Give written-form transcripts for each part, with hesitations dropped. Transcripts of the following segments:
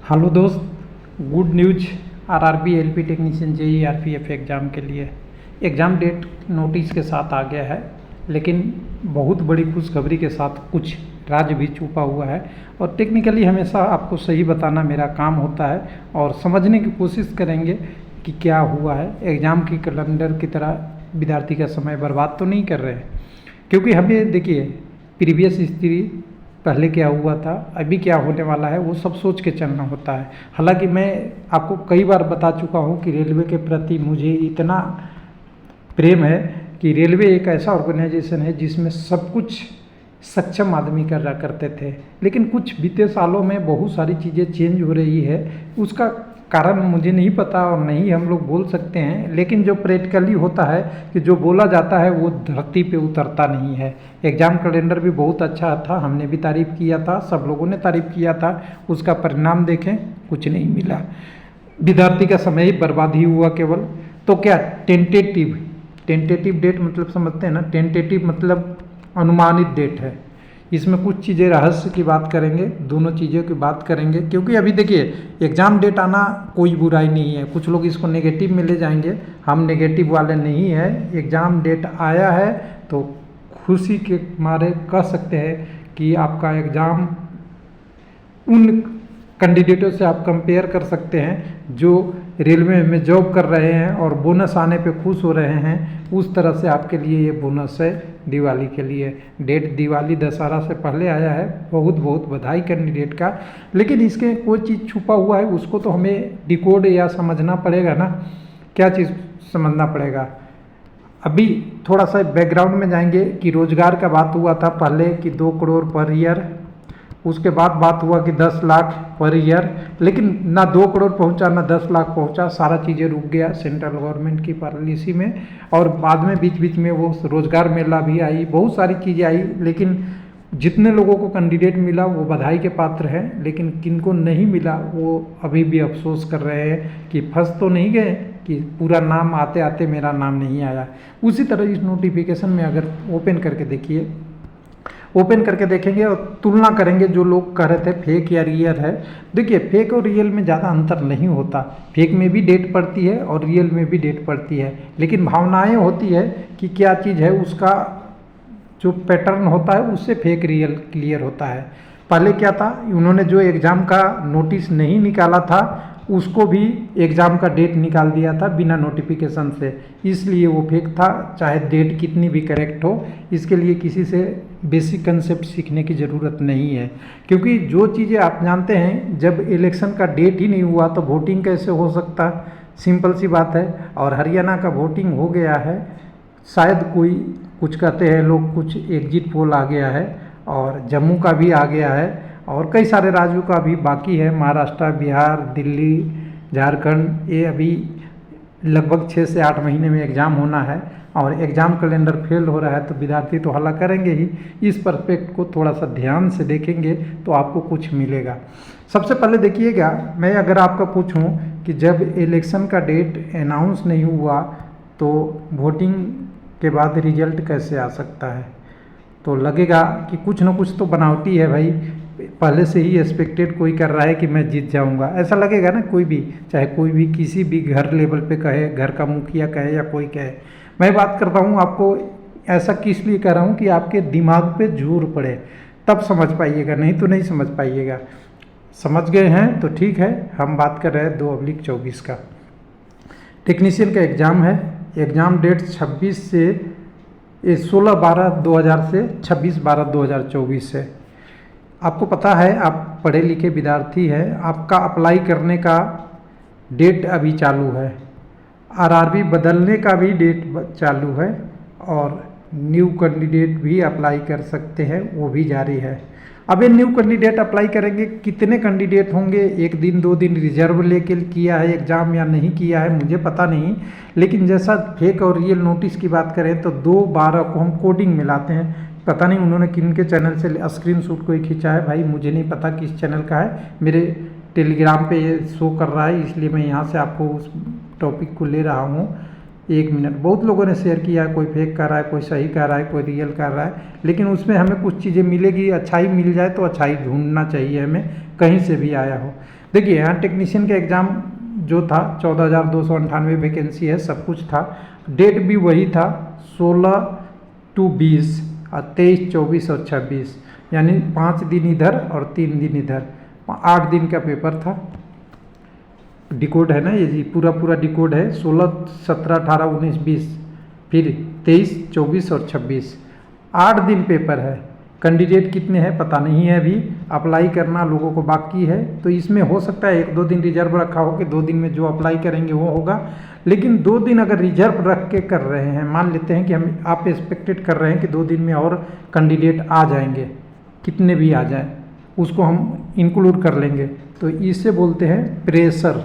Hello दोस्त, good news. RRB LP technician JE RPF exam के लिए एग्ज़ाम डेट नोटिस के साथ आ गया है, लेकिन बहुत बड़ी खुशखबरी के साथ कुछ राज भी छुपा हुआ है। और टेक्निकली हमेशा आपको सही बताना मेरा काम होता है और समझने की कोशिश करेंगे कि क्या हुआ है। एग्ज़ाम की कैलेंडर की तरह विद्यार्थी का समय बर्बाद तो नहीं कर रहे हैं, क्योंकि हमें देखिए प्रीवियस हिस्ट्री पहले क्या हुआ था, अभी क्या होने वाला है, वो सब सोच के चलना होता है। हालांकि मैं आपको कई बार बता चुका हूँ कि रेलवे के प्रति मुझे इतना प्रेम है कि रेलवे एक ऐसा ऑर्गेनाइजेशन है जिसमें सब कुछ सक्षम आदमी कर करते थे, लेकिन कुछ बीते सालों में बहुत सारी चीज़ें चेंज हो रही है। उसका कारण मुझे नहीं पता और नहीं हम लोग बोल सकते हैं, लेकिन जो प्रैक्टिकली होता है कि जो बोला जाता है वो धरती पे उतरता नहीं है। एग्ज़ाम कैलेंडर भी बहुत अच्छा था, हमने भी तारीफ़ किया था, सब लोगों ने तारीफ़ किया था। उसका परिणाम देखें, कुछ नहीं मिला, विद्यार्थी का समय ही बर्बाद ही हुआ केवल। तो क्या टेंटेटिव डेट मतलब समझते हैं ना, टेंटेटिव मतलब अनुमानित डेट है। इसमें कुछ चीज़ें रहस्य की बात करेंगे, दोनों चीज़ों की बात करेंगे, क्योंकि अभी देखिए एग्ज़ाम डेट आना कोई बुराई नहीं है। कुछ लोग इसको नेगेटिव में ले जाएंगे, हम नेगेटिव वाले नहीं हैं। एग्ज़ाम डेट आया है तो खुशी के मारे कह सकते हैं कि आपका एग्ज़ाम उन कैंडिडेटों से आप कंपेयर कर सकते हैं जो रेलवे में जॉब कर रहे हैं और बोनस आने पे खुश हो रहे हैं। उस तरह से आपके लिए ये बोनस है दिवाली के लिए। डेट दिवाली दशहरा से पहले आया है, बहुत बहुत बधाई कैंडिडेट का। लेकिन इसके कोई चीज़ छुपा हुआ है, उसको तो हमें डिकोड या समझना पड़ेगा ना। क्या चीज़ समझना पड़ेगा? अभी थोड़ा सा बैकग्राउंड में जाएंगे कि रोजगार का बात हुआ था पहले कि 2 करोड़ पर ईयर, उसके बाद बात हुआ कि 10 लाख पर ईयर, लेकिन ना 2 करोड़ पहुंचा ना 10 लाख पहुंचा। सारा चीज़ें रुक गया सेंट्रल गवर्नमेंट की पॉलिसी में। और बाद में बीच बीच में वो रोजगार मेला भी आई, बहुत सारी चीज़ें आई, लेकिन जितने लोगों को कैंडिडेट मिला वो बधाई के पात्र हैं। लेकिन किनको नहीं मिला वो अभी भी अफसोस कर रहे हैं कि फंस तो नहीं गए कि पूरा नाम आते आते मेरा नाम नहीं आया। उसी तरह इस नोटिफिकेशन में अगर ओपन करके देखिए, ओपन करके देखेंगे और तुलना करेंगे जो लोग कह रहे थे फेक या रियल है। देखिए फेक और रियल में ज़्यादा अंतर नहीं होता। फेक में भी डेट पड़ती है और रियल में भी डेट पड़ती है, लेकिन भावनाएं होती है कि क्या चीज़ है, उसका जो पैटर्न होता है उससे फेक रियल क्लियर होता है। पहले क्या था, उन्होंने जो एग्ज़ाम का नोटिस नहीं निकाला था उसको भी एग्ज़ाम का डेट निकाल दिया था बिना नोटिफिकेशन से, इसलिए वो फेक था। चाहे डेट कितनी भी करेक्ट हो, इसके लिए किसी से बेसिक कंसेप्ट सीखने की ज़रूरत नहीं है। क्योंकि जो चीज़ें आप जानते हैं, जब इलेक्शन का डेट ही नहीं हुआ तो वोटिंग कैसे हो सकता, सिंपल सी बात है। और हरियाणा का वोटिंग हो गया है, शायद कोई कुछ कहते हैं लोग, कुछ एग्जिट पोल आ गया है, और जम्मू का भी आ गया है, और कई सारे राज्यों का भी बाकी है, महाराष्ट्र, बिहार, दिल्ली, झारखंड। ये अभी लगभग 6 से 8 महीने में एग्ज़ाम होना है और एग्ज़ाम कैलेंडर फेल हो रहा है तो विद्यार्थी तो हल्ला करेंगे ही। इस पर्सपेक्ट को थोड़ा सा ध्यान से देखेंगे तो आपको कुछ मिलेगा। सबसे पहले देखिएगा, मैं अगर आपका पूछूं कि जब इलेक्शन का डेट अनाउंस नहीं हुआ तो वोटिंग के बाद रिजल्ट कैसे आ सकता है, तो लगेगा कि कुछ ना कुछ तो बनावटी है भाई। पहले से ही एक्सपेक्टेड कोई कर रहा है कि मैं जीत जाऊंगा, ऐसा लगेगा ना। कोई भी, चाहे कोई भी किसी भी घर लेवल पे कहे, घर का मुखिया कहे या कोई कहे। मैं बात करता हूँ आपको, ऐसा किस लिए कह रहा हूँ कि आपके दिमाग पे जोर पड़े, तब समझ पाइएगा, नहीं तो नहीं समझ पाइएगा। समझ गए हैं तो ठीक है। हम बात कर रहे हैं 2/24 का टेक्नीशियन का एग्ज़ाम है। एग्ज़ाम डेट 16/12/2000 से 26/12/2024 है। आपको पता है आप पढ़े लिखे विद्यार्थी हैं, आपका अप्लाई करने का डेट अभी चालू है, आरआरबी बदलने का भी डेट चालू है, और न्यू कैंडिडेट भी अप्लाई कर सकते हैं, वो भी जारी है। अब ये न्यू कैंडिडेट अप्लाई करेंगे, कितने कैंडिडेट होंगे, 1 दिन 2 दिन रिजर्व लेके किया है एग्ज़ाम या नहीं किया है मुझे पता नहीं। लेकिन जैसा फेक और रियल नोटिस की बात करें तो 2/12 को हम कोडिंग मिलाते हैं। पता नहीं उन्होंने किन के चैनल से स्क्रीनशॉट कोई खींचा है भाई, मुझे नहीं पता किस चैनल का है। मेरे टेलीग्राम पे ये शो कर रहा है, इसलिए मैं यहाँ से आपको उस टॉपिक को ले रहा हूँ। 1 मिनट। बहुत लोगों ने शेयर किया है, कोई फेक कर रहा है, कोई सही कर रहा है, कोई रियल कर रहा है, लेकिन उसमें हमें कुछ चीज़ें मिलेगी। अच्छाई मिल जाए तो अच्छाई ढूंढना चाहिए हमें, कहीं से भी आया हो। देखिए यहाँ टेक्नीशियन का एग्ज़ाम जो था 14,298 वैकेंसी है, सब कुछ था। डेट भी वही था 16 to 20 और 23, 24 और 26, यानी 5 दिन इधर और 3 दिन इधर, 8 दिन का पेपर था। डिकोड है ना ये जी, पूरा पूरा डिकोड है। 16, 17, 18, 19, 20, फिर 23, 24 और 26, 8 दिन पेपर है। कैंडिडेट कितने हैं पता नहीं है, अभी अप्लाई करना लोगों को बाकी है। तो इसमें हो सकता है 1-2 दिन रिजर्व रखा हो कि 2 दिन में जो अप्लाई करेंगे वो होगा। लेकिन 2 दिन अगर रिजर्व रख के कर रहे हैं, मान लेते हैं कि हम आप एक्सपेक्टेड कर रहे हैं कि 2 दिन में और कैंडिडेट आ जाएंगे, कितने भी आ जाएं उसको हम इंक्लूड कर लेंगे, तो इसे बोलते हैं प्रेशर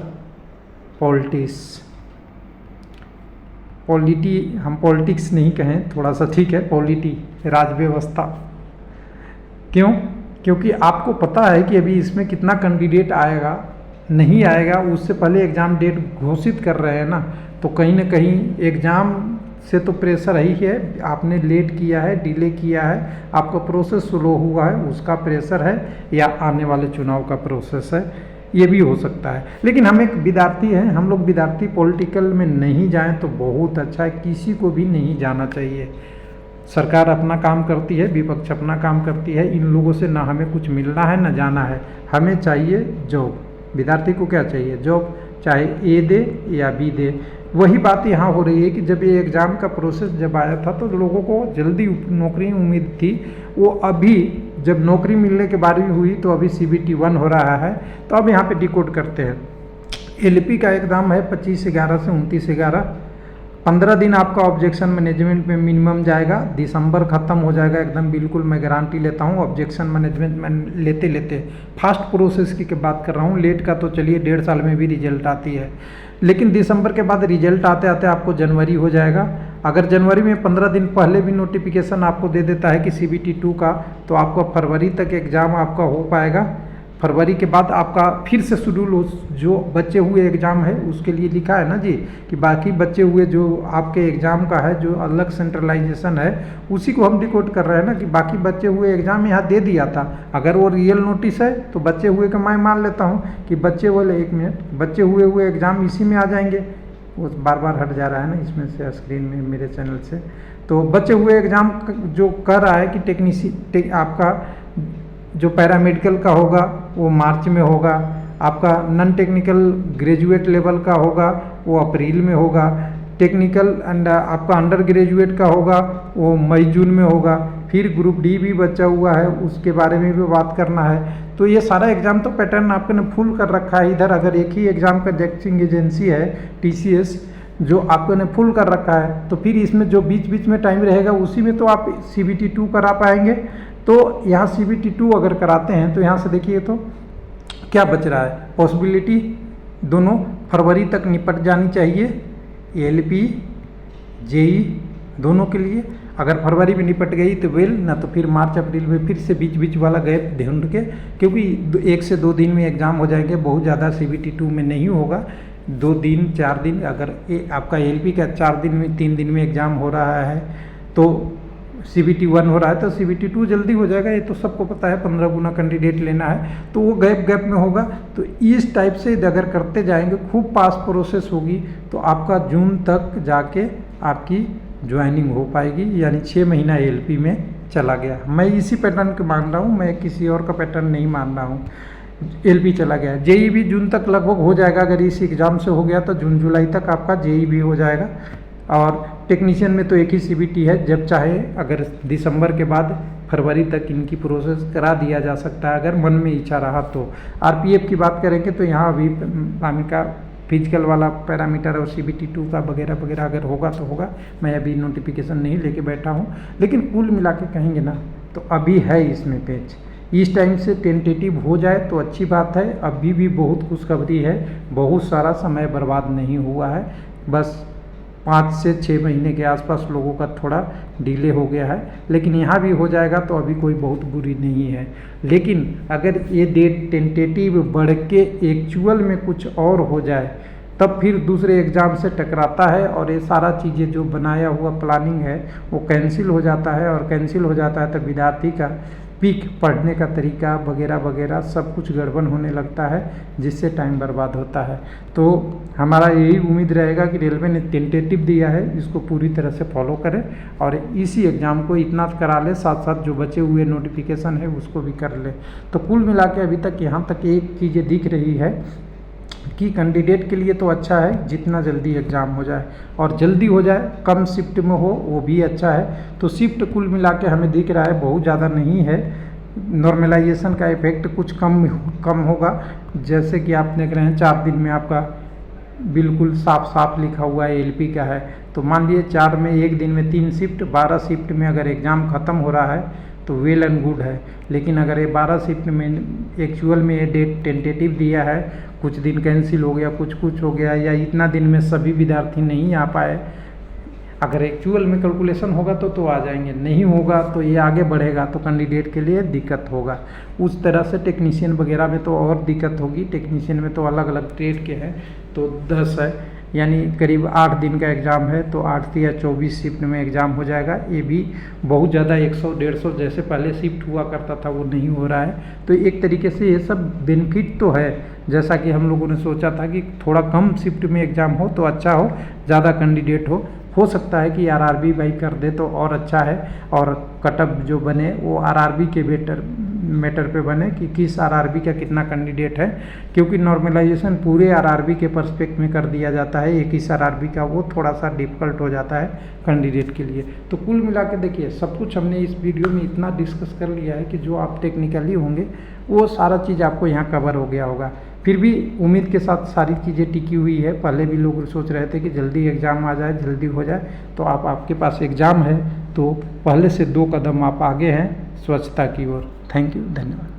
पॉलिटी। हम पॉलिटिक्स नहीं कहें, थोड़ा सा ठीक है, पॉलिटी राज व्यवस्था। क्यों? क्योंकि आपको पता है कि अभी इसमें कितना कैंडिडेट आएगा नहीं आएगा, उससे पहले एग्ज़ाम डेट घोषित कर रहे हैं ना, तो कहीं ना कहीं एग्ज़ाम से तो प्रेशर ही है। आपने लेट किया है, डिले किया है, आपका प्रोसेस स्लो हुआ है, उसका प्रेशर है, या आने वाले चुनाव का प्रोसेस है, ये भी हो सकता है। लेकिन हम एक विद्यार्थी हैं, हम लोग विद्यार्थी पॉलिटिकल में नहीं जाएं तो बहुत अच्छा है, किसी को भी नहीं जाना चाहिए। सरकार अपना काम करती है, विपक्ष अपना काम करती है, इन लोगों से ना हमें कुछ मिलना है ना जाना है, हमें चाहिए जॉब। विद्यार्थी को क्या चाहिए? जॉब, चाहे ए दे या बी दे। वही बात यहाँ हो रही है कि जब ये एग्ज़ाम का प्रोसेस जब आया था तो लोगों को जल्दी नौकरी उम्मीद थी, वो अभी जब नौकरी मिलने के बारे में हुई तो अभी CBT 1 हो रहा है। तो अब यहाँ पे डिकोड करते हैं। LP का एग्ज़ाम है 25/11 से 29/11, 15 दिन आपका ऑब्जेक्शन मैनेजमेंट में मिनिमम जाएगा। दिसंबर ख़त्म हो जाएगा एकदम, बिल्कुल मैं गारंटी लेता हूँ। ऑब्जेक्शन मैनेजमेंट में लेते लेते फास्ट प्रोसेस की बात कर रहा हूँ, लेट का तो चलिए 1.5 साल में भी रिजल्ट आती है, लेकिन दिसंबर के बाद रिजल्ट आते आते आपको जनवरी हो जाएगा। अगर जनवरी में 15 दिन पहले भी नोटिफिकेशन आपको दे देता है कि CBT 2 का, तो आपका फरवरी तक एग्ज़ाम आपका हो पाएगा। फरवरी के बाद आपका फिर से शेड्यूल, जो बचे हुए एग्ज़ाम है उसके लिए लिखा है ना जी कि बाकी बचे हुए जो आपके एग्ज़ाम का है, जो अलग सेंट्रलाइजेशन है, उसी को हम डिकोड कर रहे हैं ना कि बाकी बचे हुए एग्ज़ाम यहाँ दे दिया था। अगर वो रियल नोटिस है तो बचे हुए का मैं मान लेता हूँ कि बचे वाले, 1 मिनट, बचे हुए एग्ज़ाम इसी में आ जाएंगे। वो बार बार हट जा रहा है ना इसमें से, स्क्रीन में मेरे चैनल से। तो बचे हुए एग्ज़ाम जो कर रहा है कि आपका जो पैरामेडिकल का होगा वो मार्च में होगा, आपका नॉन टेक्निकल ग्रेजुएट लेवल का होगा वो अप्रैल में होगा, टेक्निकल एंड आपका अंडर ग्रेजुएट का होगा वो मई जून में होगा, फिर ग्रुप डी भी बचा हुआ है, उसके बारे में भी बात करना है। तो ये सारा एग्ज़ाम तो पैटर्न आपने फुल कर रखा है इधर। अगर एक ही एग्ज़ाम का टेस्टिंग एजेंसी है TCS जो आपको ने फुल कर रखा है, तो फिर इसमें जो बीच बीच में टाइम रहेगा उसी में तो आप CBT 2 करा पाएंगे। तो यहाँ CBT 2 अगर कराते हैं तो यहाँ से देखिए तो क्या बच रहा है, पॉसिबिलिटी दोनों फरवरी तक निपट जानी चाहिए, LP JE दोनों के लिए। अगर फरवरी में निपट गई तो वेल, ना तो फिर मार्च अप्रैल में फिर से बीच बीच वाला गैप ढूंढ के, क्योंकि 1 से 2 दिन में एग्ज़ाम हो जाएंगे, बहुत ज़्यादा CBT 2 में नहीं होगा। 2 दिन 4 दिन, अगर आपका LP का 4 दिन में 3 दिन में एग्ज़ाम हो रहा है तो CBT 1 हो रहा है तो CBT 2 जल्दी हो जाएगा। ये तो सबको पता है, 15 गुना कैंडिडेट लेना है तो वो गैप में होगा। तो इस टाइप से अगर करते जाएंगे, खूब पास प्रोसेस होगी तो आपका जून तक जाके आपकी ज्वाइनिंग हो पाएगी, यानी 6 महीना LP में चला गया। मैं इसी पैटर्न को मान रहा हूँ, मैं किसी और का पैटर्न नहीं मान रहा हूँ। LP चला गया, JE भी जून तक लगभग हो जाएगा। अगर इस एग्ज़ाम से हो गया तो जून जुलाई तक आपका JE भी हो जाएगा। और टेक्नीशियन में तो एक ही CBT है, जब चाहे अगर दिसंबर के बाद फरवरी तक इनकी प्रोसेस करा दिया जा सकता है अगर मन में इच्छा रहा तो। RPF की बात करेंगे तो यहाँ अभी का फिजिकल वाला पैरामीटर और CBT 2 का वगैरह वगैरह अगर होगा तो होगा। मैं अभी नोटिफिकेशन नहीं लेके बैठा हूँ, लेकिन कुल मिला के कहेंगे ना तो अभी है इसमें पेज। इस टाइम से टेंटेटिव हो जाए तो अच्छी बात है। अभी भी बहुत खुशखबरी है, बहुत सारा समय बर्बाद नहीं हुआ है, बस 5 से 6 महीने के आसपास लोगों का थोड़ा डिले हो गया है, लेकिन यहाँ भी हो जाएगा तो अभी कोई बहुत बुरी नहीं है। लेकिन अगर ये डेट टेंटेटिव बढ़ के एक्चुअल में कुछ और हो जाए तब फिर दूसरे एग्ज़ाम से टकराता है और ये सारा चीज़ें जो बनाया हुआ प्लानिंग है वो कैंसिल हो जाता है, और कैंसिल हो जाता है तो विद्यार्थी का पीक पढ़ने का तरीका वगैरह वगैरह सब कुछ गड़बड़ होने लगता है, जिससे टाइम बर्बाद होता है। तो हमारा यही उम्मीद रहेगा कि रेलवे ने टेंटेटिव दिया है, इसको पूरी तरह से फॉलो करें और इसी एग्ज़ाम को इतना करा ले, साथ साथ जो बचे हुए नोटिफिकेशन है उसको भी कर ले। तो कुल मिला के अभी तक यहाँ तक एक चीज़ें दिख रही है कि कैंडिडेट के लिए तो अच्छा है जितना जल्दी एग्ज़ाम हो जाए, और जल्दी हो जाए, कम शिफ्ट में हो वो भी अच्छा है। तो शिफ्ट कुल मिला के हमें दिख रहा है बहुत ज़्यादा नहीं है, नॉर्मलाइजेशन का इफेक्ट कुछ कम होगा। जैसे कि आप देख रहे हैं 4 दिन में आपका बिल्कुल साफ साफ लिखा हुआ है एलपी का है, तो मान लिए 4 में एक दिन में 3 शिफ्ट, 12 शिफ्ट में अगर एग्ज़ाम ख़त्म हो रहा है तो वेल एंड गुड है। लेकिन अगर ये 12 शिफ्ट में एक्चुअल में ये डेट टेंटेटिव दिया है, कुछ दिन कैंसिल हो गया, कुछ हो गया, या इतना दिन में सभी विद्यार्थी नहीं आ पाए, अगर एक्चुअल में कैलकुलेशन होगा तो आ जाएंगे, नहीं होगा तो ये आगे बढ़ेगा तो कैंडिडेट के लिए दिक्कत होगा। उस तरह से टेक्नीशियन वगैरह में तो और दिक्कत होगी, टेक्नीशियन में तो अलग अलग ट्रेड के हैं, तो 10 है यानी करीब 8 दिन का एग्ज़ाम है, तो 8 या 24 शिफ्ट में एग्ज़ाम हो जाएगा। ये भी बहुत ज़्यादा 100-150 जैसे पहले शिफ्ट हुआ करता था वो नहीं हो रहा है, तो एक तरीके से ये सब बेनिफिट तो है। जैसा कि हम लोगों ने सोचा था कि थोड़ा कम शिफ्ट में एग्ज़ाम हो तो अच्छा हो, ज़्यादा कैंडिडेट हो सकता है कि आरआरबी भाई कर दे तो और अच्छा है, और कटअप जो बने वो आरआरबी के मैटर पे बने कि किस आरआरबी का कितना कैंडिडेट है, क्योंकि नॉर्मलाइजेशन पूरे आरआरबी के पर्सपेक्ट में कर दिया जाता है, एक ही आरआरबी का वो थोड़ा सा डिफ़िकल्ट हो जाता है कैंडिडेट के लिए। तो कुल मिला के देखिए सब कुछ हमने इस वीडियो में इतना डिस्कस कर लिया है कि जो आप टेक्निकली होंगे वो सारा चीज़ आपको यहाँ कवर हो गया होगा। फिर भी उम्मीद के साथ सारी चीज़ें टिकी हुई है। पहले भी लोग सोच रहे थे कि जल्दी एग्ज़ाम आ जाए, जल्दी हो जाए, तो आपके पास एग्ज़ाम है तो पहले से 2 कदम आप आगे हैं स्वच्छता की ओर। थैंक यू, धन्यवाद।